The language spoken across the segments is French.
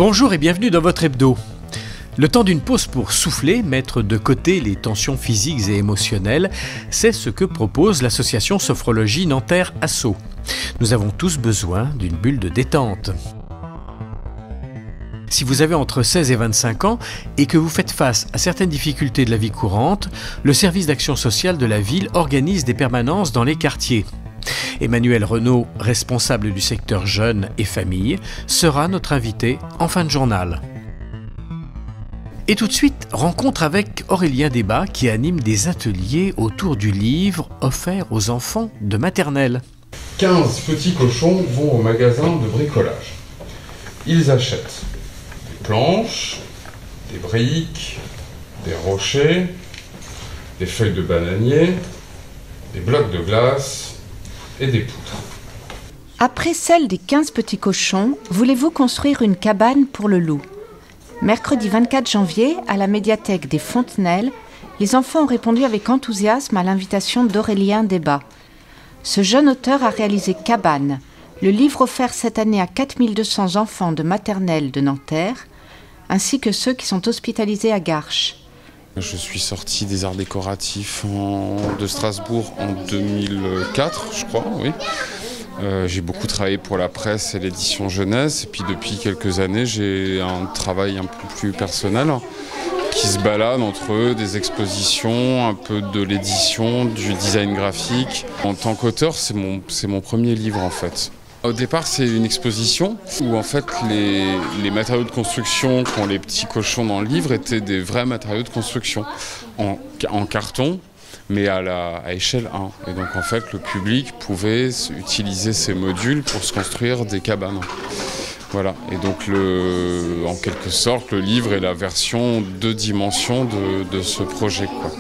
Bonjour et bienvenue dans votre hebdo. Le temps d'une pause pour souffler, mettre de côté les tensions physiques et émotionnelles, c'est ce que propose l'association Sophrologie Nanterre Asso. Nous avons tous besoin d'une bulle de détente. Si vous avez entre 16 et 25 ans et que vous faites face à certaines difficultés de la vie courante, le service d'action sociale de la ville organise des permanences dans les quartiers. Emmanuel Renaud, responsable du secteur jeunes et familles, sera notre invité en fin de journal. Et tout de suite, rencontre avec Aurélien Desbas qui anime des ateliers autour du livre offert aux enfants de maternelle. 15 petits cochons vont au magasin de bricolage. Ils achètent des planches, des briques, des rochers, des feuilles de bananier, des blocs de glace et des poutres. Après celle des 15 petits cochons, voulez-vous construire une cabane pour le loup ? Mercredi 24 janvier, à la médiathèque des Fontenelles, les enfants ont répondu avec enthousiasme à l'invitation d'Aurélien Desbas. Ce jeune auteur a réalisé Cabane, le livre offert cette année à 4200 enfants de maternelle de Nanterre, ainsi que ceux qui sont hospitalisés à Garches. Je suis sorti des arts décoratifs de Strasbourg en 2004, je crois, oui. J'ai beaucoup travaillé pour la presse et l'édition jeunesse, et puis depuis quelques années j'ai un travail un peu plus personnel qui se balade entre des expositions, un peu de l'édition, du design graphique. En tant qu'auteur, c'est mon premier livre en fait. Au départ, c'est une exposition où en fait les matériaux de construction qu'ont les petits cochons dans le livre étaient des vrais matériaux de construction en carton, mais à échelle 1. Et donc en fait, le public pouvait utiliser ces modules pour se construire des cabanes. Voilà. Et donc en quelque sorte, le livre est la version 2 dimensions de ce projet, quoi.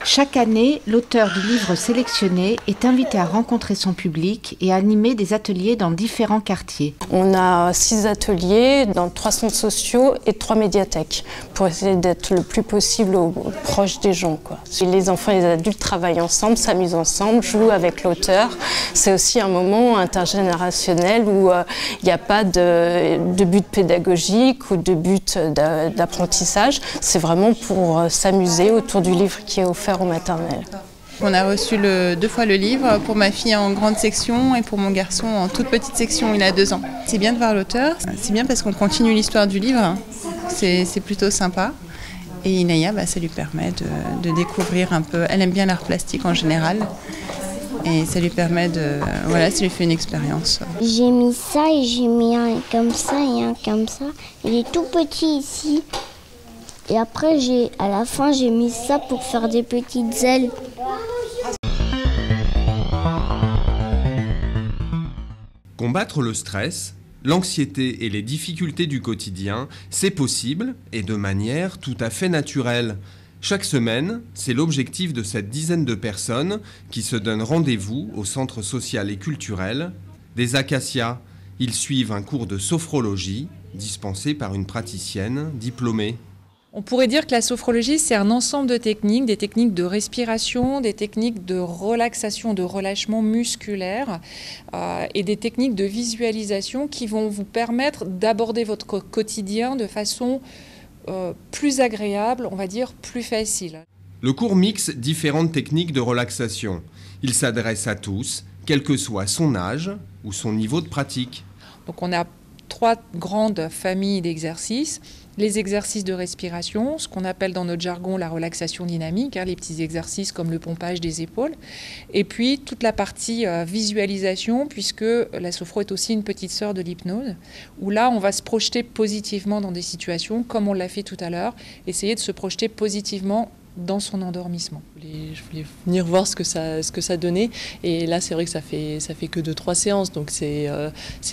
Chaque année, l'auteur du livre sélectionné est invité à rencontrer son public et à animer des ateliers dans différents quartiers. On a 6 ateliers dans 3 centres sociaux et 3 médiathèques pour essayer d'être le plus possible proche des gens, quoi. Les enfants et les adultes travaillent ensemble, s'amusent ensemble, jouent avec l'auteur. C'est aussi un moment intergénérationnel où il n'y a pas de but pédagogique ou de but d'apprentissage. C'est vraiment pour s'amuser autour du livre qui est offert au maternel. On a reçu 2 fois le livre, pour ma fille en grande section et pour mon garçon en toute petite section, il a 2 ans. C'est bien de voir l'auteur, c'est bien parce qu'on continue l'histoire du livre, c'est plutôt sympa. Et Inaya, ça lui permet de découvrir un peu, elle aime bien l'art plastique en général, et ça lui permet ça lui fait une expérience. J'ai mis ça et j'ai mis un comme ça et un comme ça. Il est tout petit ici. Et après, à la fin, j'ai mis ça pour faire des petites ailes. Combattre le stress, l'anxiété et les difficultés du quotidien, c'est possible et de manière tout à fait naturelle. Chaque semaine, c'est l'objectif de cette dizaine de personnes qui se donnent rendez-vous au centre social et culturel des Acacias. Ils suivent un cours de sophrologie dispensé par une praticienne diplômée. On pourrait dire que la sophrologie, c'est un ensemble de techniques, des techniques de respiration, des techniques de relaxation, de relâchement musculaire et des techniques de visualisation qui vont vous permettre d'aborder votre quotidien de façon plus agréable, on va dire plus facile. Le cours mixe différentes techniques de relaxation. Il s'adresse à tous, quel que soit son âge ou son niveau de pratique. Donc on a 3 grandes familles d'exercices. Les exercices de respiration, ce qu'on appelle dans notre jargon la relaxation dynamique, les petits exercices comme le pompage des épaules. Et puis toute la partie visualisation, puisque la sophro est aussi une petite sœur de l'hypnose, où là on va se projeter positivement dans des situations, comme on l'a fait tout à l'heure, essayer de se projeter positivement dans son endormissement. Je voulais venir voir ce que ça donnait, et là c'est vrai que ça fait que 2-3 séances, donc c'est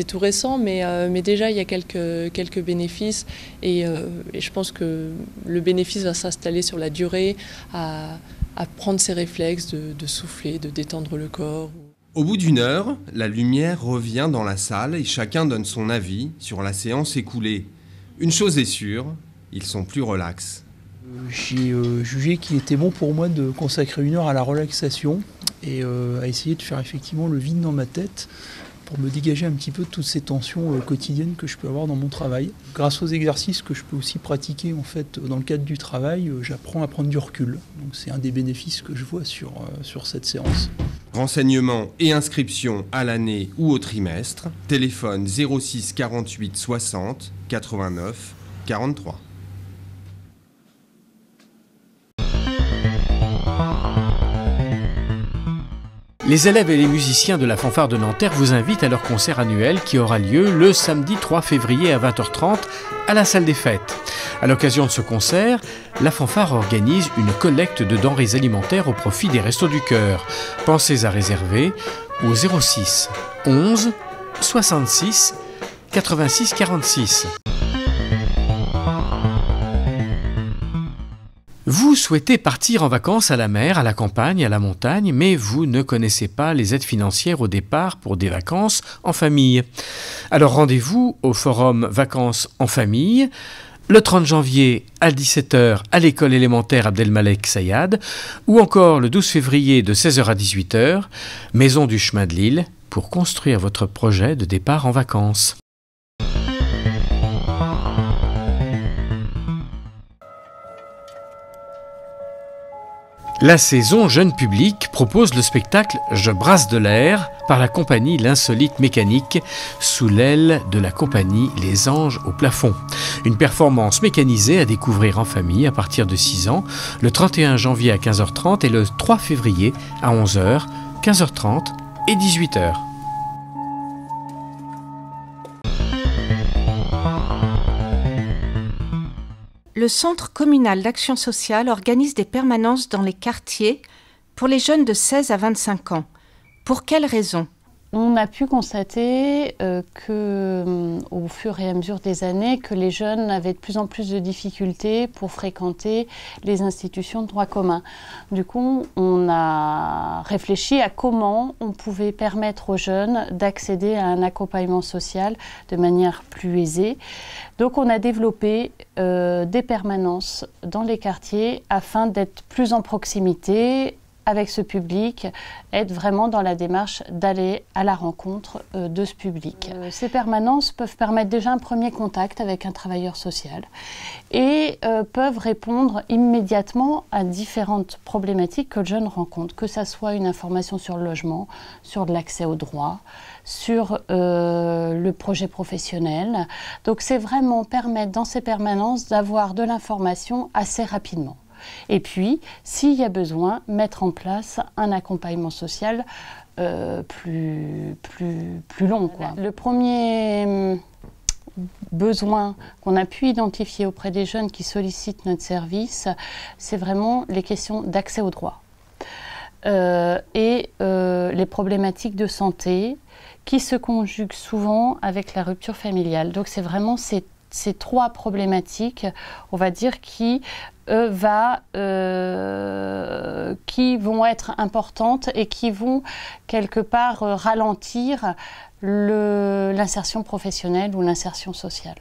tout récent, mais déjà il y a quelques bénéfices, et je pense que le bénéfice va s'installer sur la durée, à prendre ses réflexes de souffler, de détendre le corps. Au bout d'une heure, la lumière revient dans la salle et chacun donne son avis sur la séance écoulée. Une chose est sûre, ils sont plus relax. J'ai jugé qu'il était bon pour moi de consacrer 1 heure à la relaxation et à essayer de faire effectivement le vide dans ma tête pour me dégager un petit peu de toutes ces tensions quotidiennes que je peux avoir dans mon travail. Grâce aux exercices que je peux aussi pratiquer en fait dans le cadre du travail, j'apprends à prendre du recul. Donc c'est un des bénéfices que je vois sur cette séance. Renseignements et inscriptions à l'année ou au trimestre. Téléphone 06 48 60 89 43. Les élèves et les musiciens de la fanfare de Nanterre vous invitent à leur concert annuel qui aura lieu le samedi 3 février à 20h30 à la salle des fêtes. À l'occasion de ce concert, la fanfare organise une collecte de denrées alimentaires au profit des Restos du Cœur. Pensez à réserver au 06 11 66 86 46. Vous souhaitez partir en vacances à la mer, à la campagne, à la montagne, mais vous ne connaissez pas les aides financières au départ pour des vacances en famille. Alors rendez-vous au forum Vacances en famille, le 30 janvier à 17h à l'école élémentaire Abdelmalek Sayad, ou encore le 12 février de 16h à 18h, maison du chemin de l'île, pour construire votre projet de départ en vacances. La saison Jeune Public propose le spectacle Je brasse de l'air par la compagnie L'Insolite Mécanique sous l'aile de la compagnie Les Anges au plafond. Une performance mécanisée à découvrir en famille à partir de 6 ans, le 31 janvier à 15h30 et le 3 février à 11h, 15h30 et 18h. Le Centre communal d'action sociale organise des permanences dans les quartiers pour les jeunes de 16 à 25 ans. Pour quelles raisons ? On a pu constater au fur et à mesure des années, que les jeunes avaient de plus en plus de difficultés pour fréquenter les institutions de droit commun. Du coup, on a réfléchi à comment on pouvait permettre aux jeunes d'accéder à un accompagnement social de manière plus aisée. Donc on a développé des permanences dans les quartiers afin d'être plus en proximité avec ce public, être vraiment dans la démarche d'aller à la rencontre de ce public. Ces permanences peuvent permettre déjà un premier contact avec un travailleur social et peuvent répondre immédiatement à différentes problématiques que le jeune rencontre, que ce soit une information sur le logement, sur l'accès au droit, sur le projet professionnel. Donc c'est vraiment permettre dans ces permanences d'avoir de l'information assez rapidement. Et puis, s'il y a besoin, mettre en place un accompagnement social plus long, quoi. Le premier besoin qu'on a pu identifier auprès des jeunes qui sollicitent notre service, c'est vraiment les questions d'accès au droit et les problématiques de santé qui se conjuguent souvent avec la rupture familiale. Donc c'est vraiment ces trois problématiques, on va dire, qui vont être importantes et qui vont quelque part ralentir l'insertion professionnelle ou l'insertion sociale.